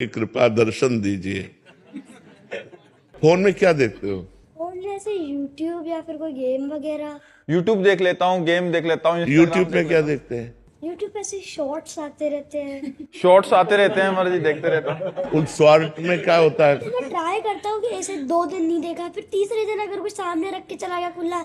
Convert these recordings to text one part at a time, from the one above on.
की कृपा दर्शन दीजिए। फोन में क्या देखते हो? फोन जैसे यूट्यूब या फिर कोई गेम वगैरह। यूट्यूब देख लेता हूँ, गेम देख लेता हूँ, इंस्टाग्राम यूट्यूब देख में क्या लेता हूँ। देखते हैं? यूट्यूब पे ऐसे शॉर्ट्स आते रहते हैं। शॉर्ट्स आते रहते हैं, मर्जी देखते रहता हूँ। उन शॉर्ट में क्या होता है? तो मैं ट्राई करता हूँ कि ऐसे 2 दिन नहीं देखा, फिर तीसरे दिन अगर कुछ सामने रख के चला गया खुला,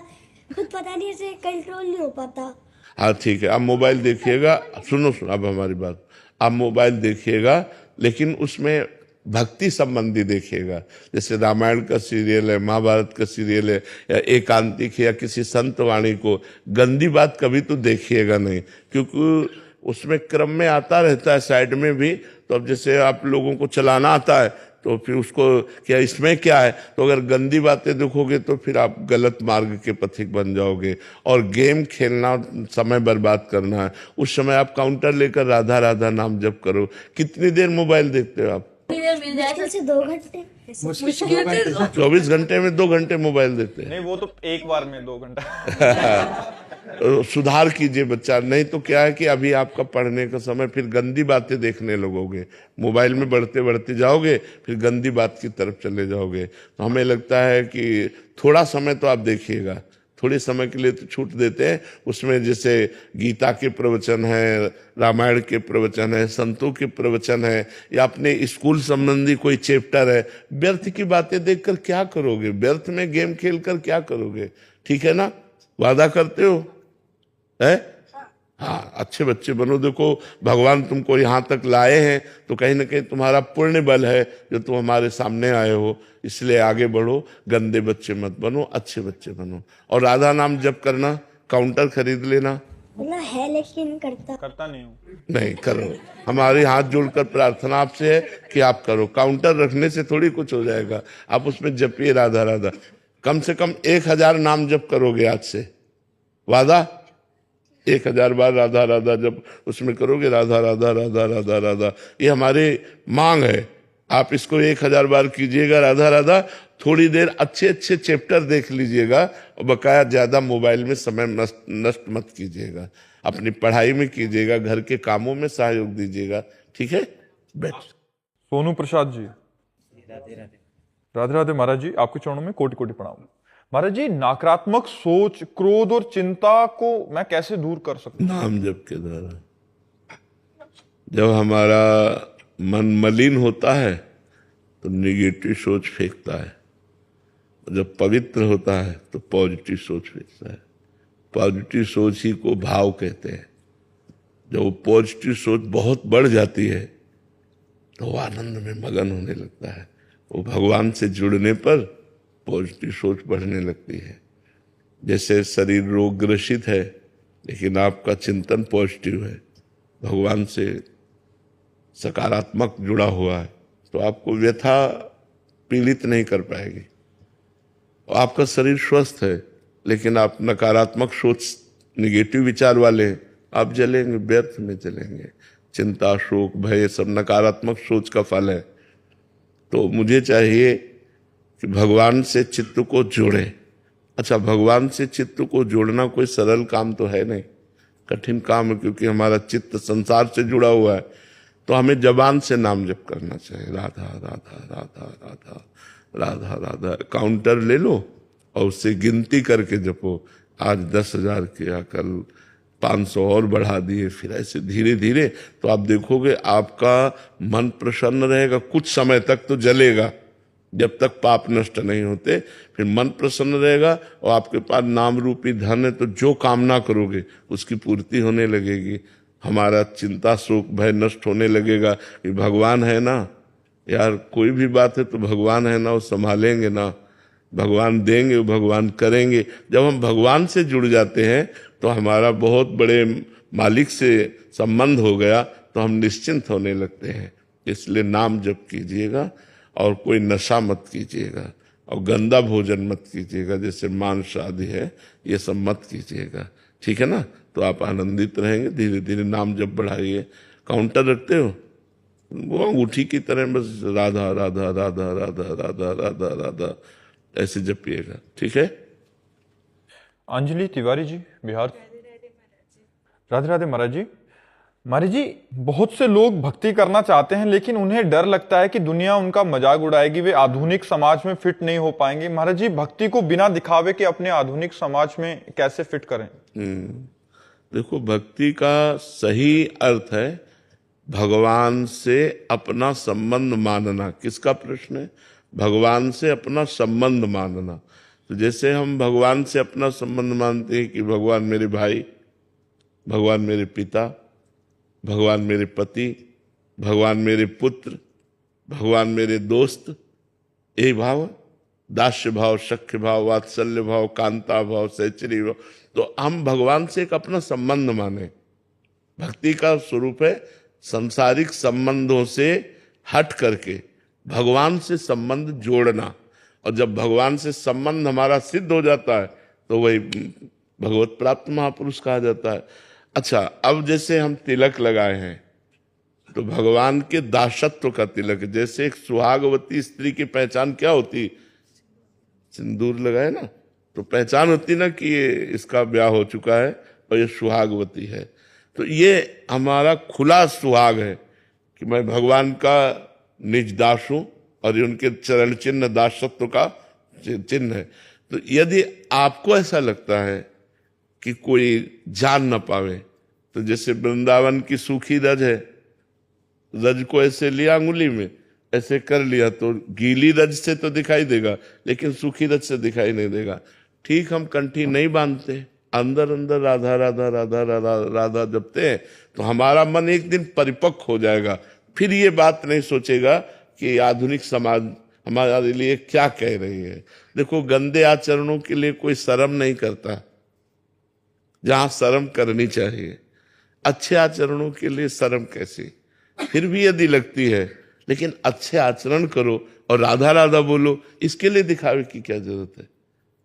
खुद पता नहीं, ऐसे कंट्रोल नहीं हो पाता। हाँ ठीक है, आप मोबाइल देखिएगा। सुनो सुनो, अब हमारी बात, आप मोबाइल देखिएगा लेकिन उसमें भक्ति संबंधी देखिएगा। जैसे रामायण का सीरियल है, महाभारत का सीरियल है, या एकांतिक है, या किसी संत वाणी को, गंदी बात कभी तो देखिएगा नहीं, क्योंकि उसमें क्रम में आता रहता है साइड में भी। तो अब जैसे आप लोगों को चलाना आता है तो फिर उसको क्या इसमें क्या है, तो अगर गंदी बातें देखोगे तो फिर आप गलत मार्ग के पथिक बन जाओगे। और गेम खेलना समय बर्बाद करना है, उस समय आप काउंटर लेकर राधा राधा नाम जप करो। कितनी देर मोबाइल देखते हो आप? मुश्किल से 2 घंटे। 24 घंटे में 2 घंटे मोबाइल देते हैं। नहीं, वो तो एक बार में 2 घंटा। सुधार कीजिए बच्चा, नहीं तो क्या है कि अभी आपका पढ़ने का समय, फिर गंदी बातें देखने लगोगे, मोबाइल में बढ़ते बढ़ते जाओगे, फिर गंदी बात की तरफ चले जाओगे। तो हमें लगता है कि थोड़ा समय तो आप देखिएगा, थोड़े समय के लिए तो छूट देते हैं। उसमें जैसे गीता के प्रवचन है, रामायण के प्रवचन है, संतों के प्रवचन है, या अपने स्कूल संबंधी कोई चैप्टर है। व्यर्थ की बातें देखकर क्या करोगे? व्यर्थ में गेम खेलकर क्या करोगे? ठीक है ना? वादा करते हो है? हाँ, अच्छे बच्चे बनो। देखो, भगवान तुमको यहाँ तक लाए हैं तो कहीं ना कहीं तुम्हारा पुण्य बल है जो तुम हमारे सामने आए हो, इसलिए आगे बढ़ो। गंदे बच्चे मत बनो, अच्छे बच्चे बनो। और राधा नाम जप करना, काउंटर खरीद लेना। मतलब है लेकिन करता नहीं हूँ। नहीं करो, हमारे हाथ जोड़कर प्रार्थना आपसे है कि आप करो। काउंटर रखने से थोड़ी कुछ हो जाएगा, आप उसमें जपिए राधा राधा। कम से कम 1000 नाम जप करोगे आज से, वादा। 1000 बार राधा राधा जब उसमें करोगे, राधा राधा राधा राधा राधा, ये हमारे मांग है। आप इसको 1000 बार कीजिएगा राधा राधा। थोड़ी देर अच्छे अच्छे चैप्टर देख लीजिएगा, और बकाया ज्यादा मोबाइल में समय नष्ट मत कीजिएगा। अपनी पढ़ाई में कीजिएगा, घर के कामों में सहयोग दीजिएगा। ठीक है, बैठ। सोनू प्रसाद जी, राधे राधे महाराज जी, आपके चरणों में कोटि कोटि प्रणाम। महाराज जी, नकारात्मक सोच, क्रोध और चिंता को मैं कैसे दूर कर सकता हूँ? नाम जप के द्वारा। जब हमारा मन मलिन होता है तो निगेटिव सोच फेंकता है, जब पवित्र होता है तो पॉजिटिव सोच फेंकता है। पॉजिटिव सोच ही को भाव कहते हैं। जब वो पॉजिटिव सोच बहुत बढ़ जाती है तो वो आनंद में मगन होने लगता है। वो भगवान से जुड़ने पर पॉजिटिव सोच बढ़ने लगती है। जैसे शरीर रोग ग्रसित है लेकिन आपका चिंतन पॉजिटिव है, भगवान से सकारात्मक जुड़ा हुआ है, तो आपको व्यथा पीड़ित नहीं कर पाएगी। और आपका शरीर स्वस्थ है लेकिन आप नकारात्मक सोच, निगेटिव विचार वाले हैं, आप जलेंगे, व्यर्थ में जलेंगे। चिंता, शोक, भय सब नकारात्मक सोच का फल है। तो मुझे चाहिए कि भगवान से चित्त को जोड़े। अच्छा, भगवान से चित्त को जोड़ना कोई सरल काम तो है नहीं, कठिन काम है, क्योंकि हमारा चित्त संसार से जुड़ा हुआ है। तो हमें जबान से नाम जप करना चाहिए, राधा राधा राधा राधा राधा राधा। काउंटर ले लो और उससे गिनती करके जपो। आज 10,000 किया, कल 500 और बढ़ा दिए, फिर ऐसे धीरे धीरे तो आप देखोगे आपका मन प्रसन्न रहेगा। कुछ समय तक तो जलेगा, जब तक पाप नष्ट नहीं होते, फिर मन प्रसन्न रहेगा और आपके पास नाम रूपी धन है, तो जो कामना करोगे उसकी पूर्ति होने लगेगी। हमारा चिंता, शोक, भय नष्ट होने लगेगा कि भगवान है ना यार, कोई भी बात है तो भगवान है ना, वो संभालेंगे ना, भगवान देंगे, भगवान करेंगे। जब हम भगवान से जुड़ जाते हैं तो हमारा बहुत बड़े मालिक से संबंध हो गया, तो हम निश्चिंत होने लगते हैं। इसलिए नाम जप कीजिएगा, और कोई नशा मत कीजिएगा, और गंदा भोजन मत कीजिएगा, जैसे मांस आदि है, ये सब मत कीजिएगा। ठीक है ना? तो आप आनंदित रहेंगे। धीरे धीरे नाम जप बढ़ाइए। काउंटर रखते हो, वो अंगूठी की तरह बस राधा राधा राधा राधा राधा राधा राधा ऐसे जपिएगा। ठीक है? अंजलि तिवारी जी, बिहार। राधे राधे महाराज जी, महाराज जी, बहुत से लोग भक्ति करना चाहते हैं लेकिन उन्हें डर लगता है कि दुनिया उनका मजाक उड़ाएगी, वे आधुनिक समाज में फिट नहीं हो पाएंगे। महाराज जी, भक्ति को बिना दिखावे के अपने आधुनिक समाज में कैसे फिट करें? देखो, भक्ति का सही अर्थ है भगवान से अपना संबंध मानना। किसका प्रश्न है? भगवान से अपना संबंध मानना। तो जैसे हम भगवान से अपना संबंध मानते हैं कि भगवान मेरे भाई, भगवान मेरे पिता, भगवान मेरे पति, भगवान मेरे पुत्र, भगवान मेरे दोस्त, यही भाव, दास्य भाव, सख्य भाव, वात्सल्य भाव, कांता भाव, सहचरी भाव। तो हम भगवान से एक अपना संबंध माने। भक्ति का स्वरूप है संसारिक संबंधों से हट करके भगवान से संबंध जोड़ना। और जब भगवान से संबंध हमारा सिद्ध हो जाता है तो वही भगवत प्राप्त महापुरुष कहा जाता है। अच्छा, अब जैसे हम तिलक लगाए हैं तो भगवान के दासत्व का तिलक। जैसे एक सुहागवती स्त्री की पहचान क्या होती? सिंदूर लगाए ना, तो पहचान होती ना कि ये इसका ब्याह हो चुका है और ये सुहागवती है। तो ये हमारा खुला सुहाग है कि मैं भगवान का निज दास हूं और ये उनके चरण चिन्ह दासत्व का चिन्ह है। तो यदि आपको ऐसा लगता है कि कोई जान न पावे, तो जैसे वृंदावन की सूखी रज है, रज को ऐसे लिया अंगुली में, ऐसे कर लिया तो गीली रज से तो दिखाई देगा लेकिन सूखी रज से दिखाई नहीं देगा। ठीक, हम कंठी नहीं बांधते, अंदर अंदर राधा राधा राधा राधा राधा जपते हैं तो हमारा मन एक दिन परिपक्व हो जाएगा। फिर ये बात नहीं सोचेगा कि आधुनिक समाज हमारे लिए क्या कह रही है। देखो, गंदे आचरणों के लिए कोई शर्म नहीं करता जहां शर्म करनी चाहिए। अच्छे आचरणों के लिए शर्म कैसी? फिर भी यदि लगती है, लेकिन अच्छे आचरण करो और राधा राधा बोलो, इसके लिए दिखावे की क्या जरूरत है?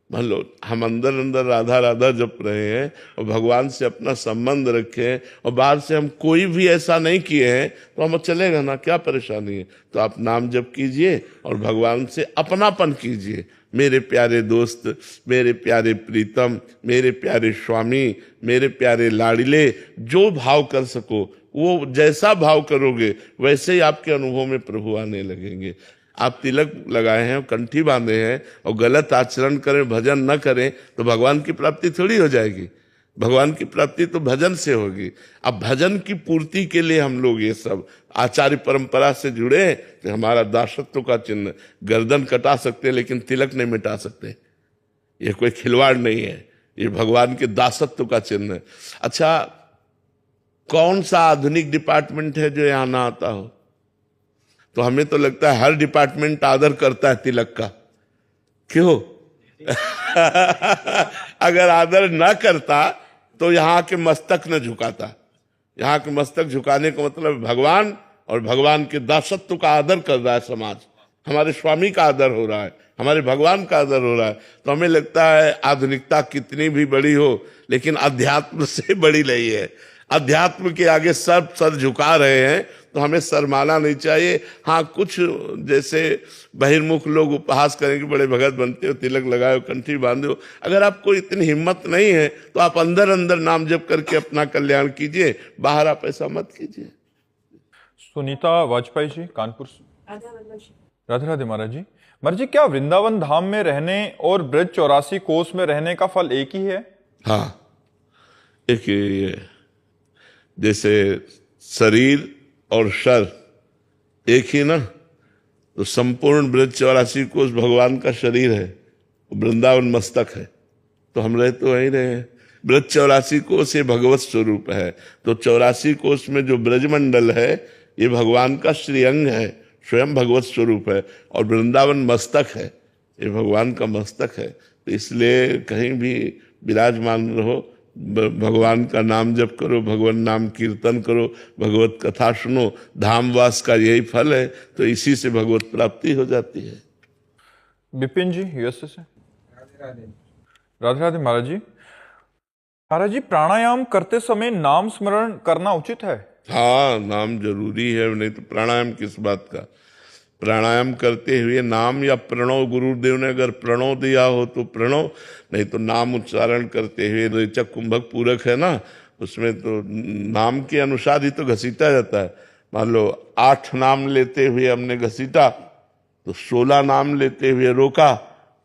मान लो हम अंदर अंदर राधा राधा जप रहे हैं और भगवान से अपना संबंध रखे हैं और बाहर से हम कोई भी ऐसा नहीं किए हैं तो हम चलेगा ना, क्या परेशानी है? तो आप नाम जप कीजिए और भगवान से अपनापन कीजिए। मेरे प्यारे दोस्त, मेरे प्यारे प्रीतम, मेरे प्यारे स्वामी, मेरे प्यारे लाडिले, जो भाव कर सको वो जैसा भाव करोगे वैसे ही आपके अनुभव में प्रभु आने लगेंगे। आप तिलक लगाए हैं, कंठी बांधे हैं और गलत आचरण करें, भजन न करें तो भगवान की प्राप्ति थोड़ी हो जाएगी। भगवान की प्राप्ति तो भजन से होगी। अब भजन की पूर्ति के लिए हम लोग ये सब आचार्य परंपरा से जुड़े हैं तो हमारा दासत्व का चिन्ह, गर्दन कटा सकते हैं लेकिन तिलक नहीं मिटा सकते। ये कोई खिलवाड़ नहीं है, ये भगवान के दासत्व का चिन्ह है। अच्छा, कौन सा आधुनिक डिपार्टमेंट है जो यहां ना आता हो? तो हमें तो लगता है हर डिपार्टमेंट आदर करता है तिलक का। क्यों? अगर आदर ना करता तो यहाँ के मस्तक न झुकाता। यहाँ के मस्तक झुकाने का मतलब भगवान और भगवान के दासत्व का आदर कर रहा है समाज। हमारे स्वामी का आदर हो रहा है, हमारे भगवान का आदर हो रहा है। तो हमें लगता है आधुनिकता कितनी भी बड़ी हो लेकिन अध्यात्म से बड़ी नहीं है। अध्यात्म के आगे सब सर झुका रहे हैं तो हमें शर्माना नहीं चाहिए। हाँ, कुछ जैसे बहिर्मुख लोग उपहास करेंगे, बड़े भगत बनते हो, तिलक लगाए हो, कंठी बांधे हो। अगर आपको इतनी हिम्मत नहीं है तो आप अंदर अंदर नाम जप करके अपना कल्याण कीजिए, बाहर आप ऐसा मत कीजिए। सुनीता वाजपेयी जी, कानपुर से। राधे राधे महाराज जी। महाराज जी, क्या वृंदावन धाम में रहने और ब्रज 84 कोस में रहने का फल एक ही है? हाँ, एक ही है। जैसे शरीर और शर एक ही ना, तो संपूर्ण ब्रज 84 कोस भगवान का शरीर है, वृंदावन मस्तक है। तो हम रहे तो वहीं रहे हैं। ब्रज 84 कोस ये भगवत स्वरूप है। तो 84 कोस में जो ब्रजमंडल है ये भगवान का श्रीअंग है, स्वयं भगवत स्वरूप है। और वृंदावन मस्तक है, ये भगवान का मस्तक है। तो इसलिए कहीं भी विराजमान रहो, भगवान का नाम जप करो, भगवान नाम कीर्तन करो, भगवत कथा सुनो। धामवास का यही फल है, तो इसी से भगवत प्राप्ति हो जाती है। विपिन जी, यूएसए से। राधे राधे महाराज जी। महाराज जी, प्राणायाम करते समय नाम स्मरण करना उचित है? हाँ, नाम जरूरी है, नहीं तो प्राणायाम किस बात का। प्राणायाम करते हुए नाम या प्रणव, गुरुदेव ने अगर प्रणव दिया हो तो प्रणव, नहीं तो नाम उच्चारण करते हुए रेचक कुंभक पूरक है ना, उसमें तो नाम के अनुसार ही तो घसीटा जाता है। मान लो 8 नाम लेते हुए हमने घसीटा, तो 16 नाम लेते हुए रोका,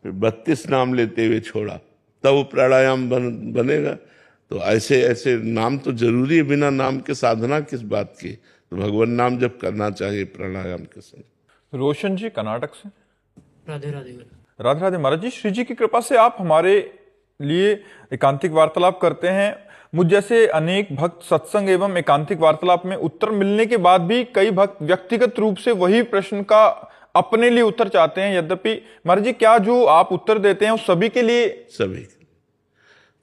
फिर 32 नाम लेते हुए छोड़ा, तब वो प्राणायाम बनेगा। तो ऐसे ऐसे नाम तो जरूरी है, बिना नाम के साधना किस बात की। तो भगवान नाम जब करना चाहिए प्राणायाम के समय। रोशन जी कर्नाटक से। राधे राधे। राधे राधे महाराज जी, श्री जी की कृपा से आप हमारे लिए एकांतिक वार्तालाप करते हैं। मुझ जैसे अनेक भक्त सत्संग एवं एकांतिक वार्तालाप में उत्तर मिलने के बाद भी कई भक्त व्यक्तिगत रूप से वही प्रश्न का अपने लिए उत्तर चाहते हैं। यद्यपि महाराज जी, क्या जो आप उत्तर देते हैं वो सभी के लिए? सभी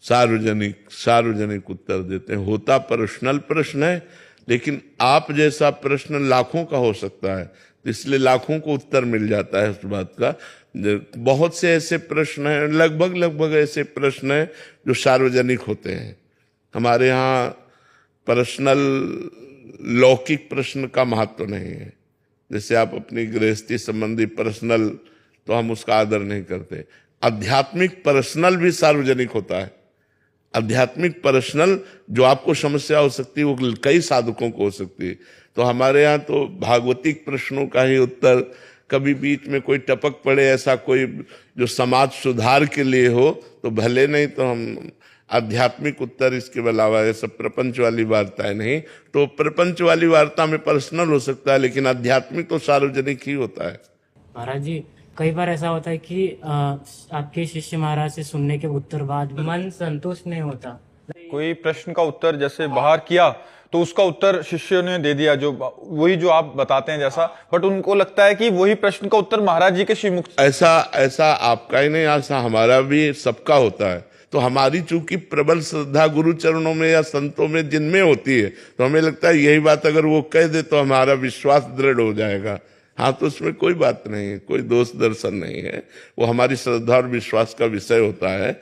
सार्वजनिक उत्तर देते हैं। होता पर्सनल प्रश्न है, लेकिन आप जैसा प्रश्न लाखों का हो सकता है, इसलिए लाखों को उत्तर मिल जाता है उस बात का। बहुत से ऐसे प्रश्न हैं, लगभग ऐसे प्रश्न हैं जो सार्वजनिक होते हैं। हमारे यहाँ पर्सनल लौकिक प्रश्न का महत्व नहीं है। जैसे आप अपनी गृहस्थी संबंधी पर्सनल, तो हम उसका आदर नहीं करते। आध्यात्मिक पर्सनल भी सार्वजनिक होता है। आध्यात्मिक पर्सनल जो आपको समस्या हो सकती है, वो कई साधकों को हो सकती है। तो हमारे यहाँ तो भागवतिक प्रश्नों का ही उत्तर, कभी बीच में कोई टपक पड़े ऐसा कोई जो समाज सुधार के लिए हो तो भले, नहीं तो हम आध्यात्मिक उत्तर, इसके अलावा ये सब प्रपंच वाली वार्ताएं नहीं। तो प्रपंच वाली वार्ता में पर्सनल हो सकता है, लेकिन आध्यात्मिक तो सार्वजनिक ही होता है। महाराज जी, कई बार ऐसा होता है कि आपके शिष्य महाराज से सुनने के उत्तर बाद मन संतुष्ट नहीं होता। कोई प्रश्न का उत्तर जैसे बाहर किया तो उसका उत्तर शिष्य ने दे दिया, जो वही जो आप बताते हैं जैसा, बट उनको लगता है कि वही प्रश्न का उत्तर महाराज जी के श्रीमुख। ऐसा आपका ही नहीं, ऐसा हमारा भी सबका होता है। तो हमारी चूंकि प्रबल श्रद्धा गुरु चरणों में या संतों में जिनमें होती है, तो हमें लगता है यही बात अगर वो कह दे तो हमारा विश्वास दृढ़ हो जाएगा। हाँ, तो उसमें कोई बात नहीं है, कोई दोष दर्शन नहीं है। वो हमारी श्रद्धा और विश्वास का विषय होता है।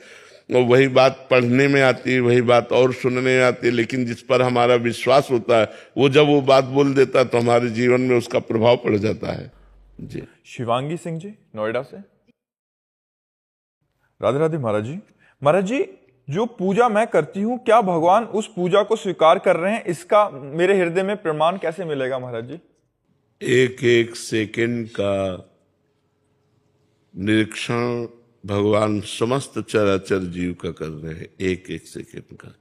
और वही बात पढ़ने में आती है, वही बात और सुनने में आती है, लेकिन जिस पर हमारा विश्वास होता है, वो जब वो बात बोल देता है तो हमारे जीवन में उसका प्रभाव पड़ जाता है। जी। शिवांगी सिंह जी नोएडा से। राधे राधे महाराज जी। महाराज जी, जो पूजा मैं करती हूँ, क्या भगवान उस पूजा को स्वीकार कर रहे हैं? इसका मेरे हृदय में प्रमाण कैसे मिलेगा महाराज जी? एक एक सेकंड का निरीक्षण भगवान समस्त चराचर जीव का कर रहे हैं, एक एक सेकंड का।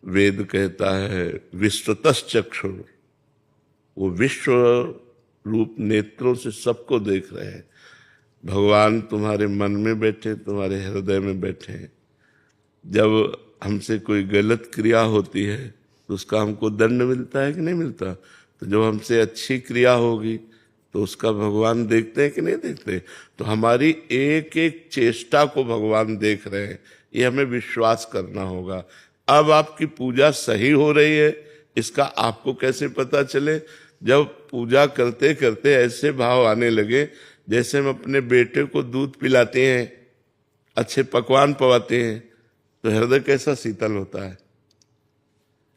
वेद कहता है विश्वतश्चक्षुर, वो विश्व रूप नेत्रों से सबको देख रहे हैं। भगवान तुम्हारे मन में बैठे, तुम्हारे हृदय में बैठे हैं। जब हमसे कोई गलत क्रिया होती है तो उसका हमको दंड मिलता है कि नहीं मिलता? तो जब हमसे अच्छी क्रिया होगी तो उसका भगवान देखते हैं कि नहीं देखते? तो हमारी एक एक चेष्टा को भगवान देख रहे हैं, ये हमें विश्वास करना होगा। अब आपकी पूजा सही हो रही है, इसका आपको कैसे पता चले? जब पूजा करते करते ऐसे भाव आने लगे जैसे हम अपने बेटे को दूध पिलाते हैं, अच्छे पकवान पवाते हैं, तो हृदय कैसा शीतल होता है।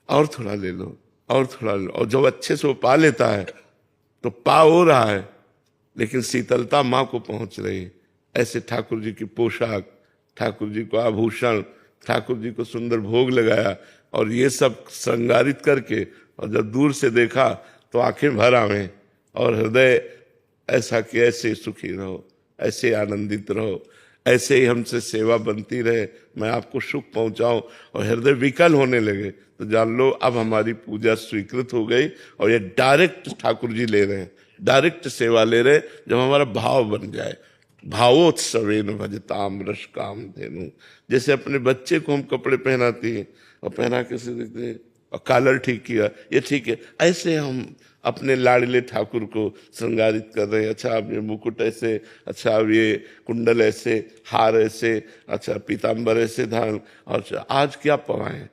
और थोड़ा ले लो, और थोड़ा लो, और जब अच्छे से वो पा लेता है तो पा हो रहा है, लेकिन शीतलता माँ को पहुंच रही है। ऐसे ठाकुर जी की पोशाक, ठाकुर जी को आभूषण, ठाकुर जी को सुंदर भोग लगाया, और ये सब श्रृंगारित करके, और जब दूर से देखा तो आंखें भर आवे, और हृदय ऐसा कि ऐसे सुखी रहो, ऐसे आनंदित रहो, ऐसे ही हमसे सेवा बनती रहे, मैं आपको सुख पहुंचाऊं, और हृदय विकल होने लगे, तो जान लो अब हमारी पूजा स्वीकृत हो गई। और ये डायरेक्ट ठाकुर जी ले रहे हैं, डायरेक्ट सेवा ले रहे। जब हमारा भाव बन जाए, भावोत्सवेन भजताम रस काम धेनु, जैसे अपने बच्चे को हम कपड़े पहनाती हैं और पहना के से देखते हैं, और कॉलर ठीक किया, ये ठीक है, ऐसे हम अपने लाडले ठाकुर को श्रृंगारित कर रहे हैं। अच्छा अब ये मुकुट ऐसे, अच्छा अब ये कुंडल ऐसे, हार ऐसे, अच्छा पीताम्बर ऐसे धारण, और आज क्या पवाएं,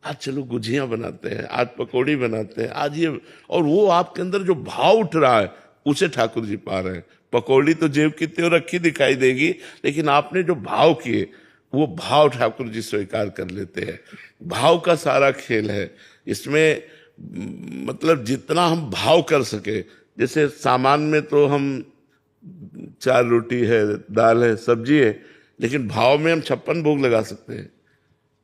आज चलो गुजियां बनाते हैं, आज पकौड़ी बनाते हैं, आज ये, और वो आपके अंदर जो भाव उठ रहा है उसे ठाकुर जी पा रहे हैं। पकौड़ी तो जेब की त्यों रखी दिखाई देगी, लेकिन आपने जो भाव किए वो भाव ठाकुर जी स्वीकार कर लेते हैं। भाव का सारा खेल है इसमें। मतलब जितना हम भाव कर सके, जैसे सामान में तो हम 4 रोटी है, दाल है, सब्जी है, लेकिन भाव में हम 56 भोग लगा सकते हैं।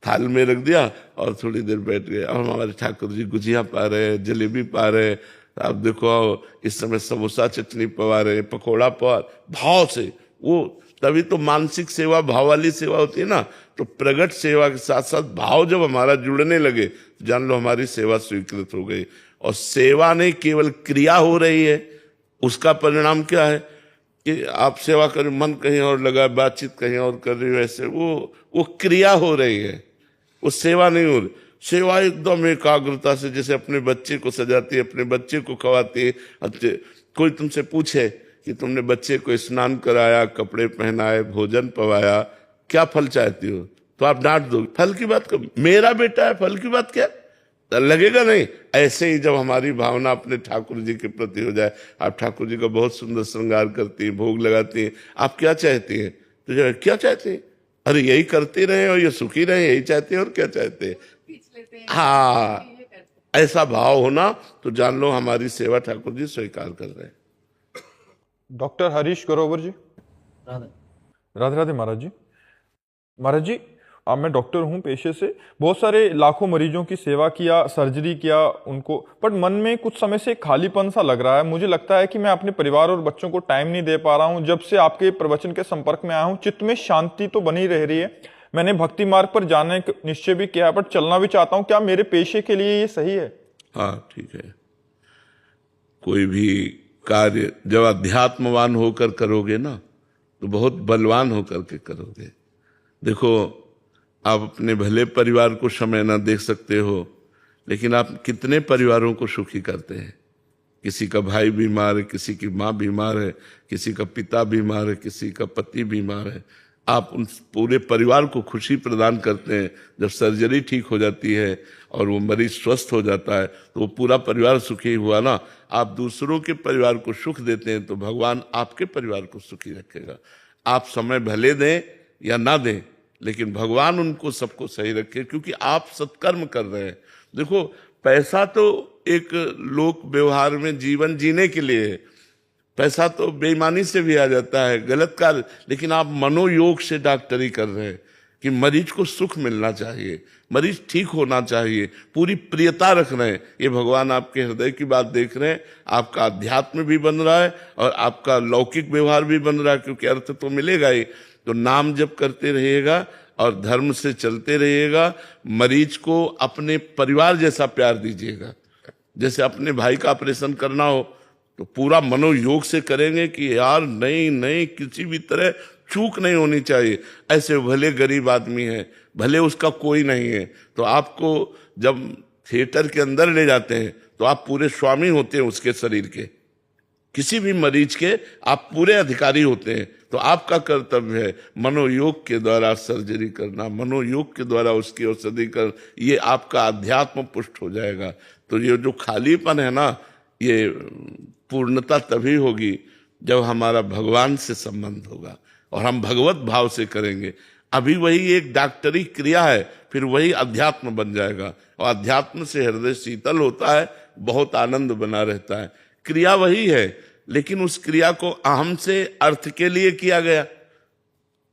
थाल में रख दिया और थोड़ी देर बैठ गए। और हमारे ठाकुर जी गुजिया पा रहे, जलेबी पा रहे, आप देखो इस समय समोसा चटनी पवा रहे, पकौड़ा पवा, भाव से। वो तभी तो मानसिक सेवा भाव वाली सेवा होती है ना। तो प्रगट सेवा के साथ साथ भाव जब हमारा जुड़ने लगे तो जान लो हमारी सेवा स्वीकृत हो गई। और सेवा नहीं केवल क्रिया हो रही है, उसका परिणाम क्या है कि आप सेवा कर, मन कहीं और लगा, बातचीत कहीं और कर रही हो, ऐसे वो क्रिया हो रही है, वो सेवा नहीं हो रही। सेवा एकदम एकाग्रता से, जैसे अपने बच्चे को सजाती है, अपने बच्चे को खवाती है। कोई तुमसे पूछे कि तुमने बच्चे को स्नान कराया, कपड़े पहनाए, भोजन पवाया, क्या फल चाहती हो, तो आप डांट दो, फल की बात कर, मेरा बेटा है, फल की बात क्या लगेगा नहीं। ऐसे ही जब हमारी भावना अपने ठाकुर जी के प्रति हो जाए, आप ठाकुर जी का बहुत सुंदर श्रृंगार करती हैं, भोग लगाती हैं, आप क्या चाहती हैं, तो जो क्या चाहते हैं, अरे यही करते रहे और ये सुखी रहे, यही चाहते हैं और क्या चाहते हैं। हाँ, ऐसा भाव होना तो जान लो हमारी सेवा ठाकुर जी स्वीकार कर रहे हैं। डॉक्टर हरीश ग्रोवर जी। राधे राधे महाराज जी। महाराज जी, अब मैं डॉक्टर हूँ पेशे से, बहुत सारे लाखों मरीजों की सेवा किया, सर्जरी किया उनको, पर मन में कुछ समय से खालीपन सा लग रहा है। मुझे लगता है कि मैं अपने परिवार और बच्चों को टाइम नहीं दे पा रहा हूँ। जब से आपके प्रवचन के संपर्क में आया हूँ, चित्त में शांति तो बनी रह रही है। मैंने भक्ति मार्ग पर जाने का निश्चय भी किया है, पर चलना भी चाहता हूँ। क्या मेरे पेशे के लिए ये सही है? हाँ ठीक है। कोई भी कार्य जब अध्यात्मवान होकर करोगे ना तो बहुत बलवान होकर के करोगे। देखो, आप अपने भले परिवार को समय ना देख सकते हो, लेकिन आप कितने परिवारों को सुखी करते हैं। किसी का भाई बीमार है, किसी की माँ बीमार है, किसी का पिता बीमार है, किसी का पति बीमार है, आप उन पूरे परिवार को खुशी प्रदान करते हैं। जब सर्जरी ठीक हो जाती है और वो मरीज स्वस्थ हो जाता है तो वो पूरा परिवार सुखी हुआ ना। आप दूसरों के परिवार को सुख देते हैं तो भगवान आपके परिवार को सुखी रखेगा। आप समय भले दें या ना दें, लेकिन भगवान उनको सबको सही रखे, क्योंकि आप सत्कर्म कर रहे हैं। देखो, पैसा तो एक लोक व्यवहार में जीवन जीने के लिए है, पैसा तो बेईमानी से भी आ जाता है, गलत कार्य, लेकिन आप मनोयोग से डॉक्टरी कर रहे हैं कि मरीज को सुख मिलना चाहिए, मरीज ठीक होना चाहिए, पूरी प्रियता रख रहे हैं। ये भगवान आपके हृदय की बात देख रहे हैं। आपका अध्यात्म भी बन रहा है और आपका लौकिक व्यवहार भी बन रहा है, क्योंकि अर्थ तो मिलेगा ही। तो नाम जप करते रहिएगा और धर्म से चलते रहिएगा। मरीज को अपने परिवार जैसा प्यार दीजिएगा। जैसे अपने भाई का ऑपरेशन करना हो तो पूरा मनोयोग से करेंगे कि यार नहीं, किसी भी तरह चूक नहीं होनी चाहिए। ऐसे भले गरीब आदमी है, भले उसका कोई नहीं है, तो आपको जब थिएटर के अंदर ले जाते हैं तो आप पूरे स्वामी होते हैं उसके शरीर के, किसी भी मरीज के आप पूरे अधिकारी होते हैं। तो आपका कर्तव्य है मनोयोग के द्वारा सर्जरी करना, मनोयोग के द्वारा उसकी औषधि कर, ये आपका अध्यात्म पुष्ट हो जाएगा। तो ये जो खालीपन है ना, ये पूर्णता तभी होगी जब हमारा भगवान से संबंध होगा और हम भगवत भाव से करेंगे। अभी वही एक डॉक्टरी क्रिया है, फिर वही अध्यात्म बन जाएगा और अध्यात्म से हृदय शीतल होता है, बहुत आनंद बना रहता है। क्रिया वही है, लेकिन उस क्रिया को अहम से अर्थ के लिए किया गया,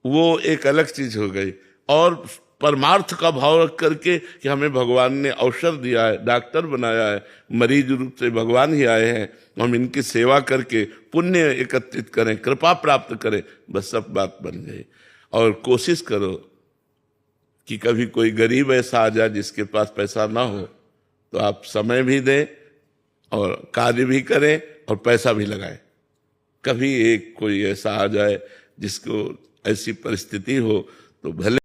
वो एक अलग चीज हो गई। और परमार्थ का भाव रख करके कि हमें भगवान ने अवसर दिया है, डॉक्टर बनाया है, मरीज रूप से भगवान ही आए हैं, हम इनकी सेवा करके पुण्य एकत्रित करें, कृपा प्राप्त करें, बस सब बात बन गई। और कोशिश करो कि कभी कोई गरीब ऐसा आ जाए जिसके पास पैसा ना हो, तो आप समय भी दें और कार्य भी करें और पैसा भी लगाएं। कभी एक कोई ऐसा आ जाए जिसको ऐसी परिस्थिति हो तो भले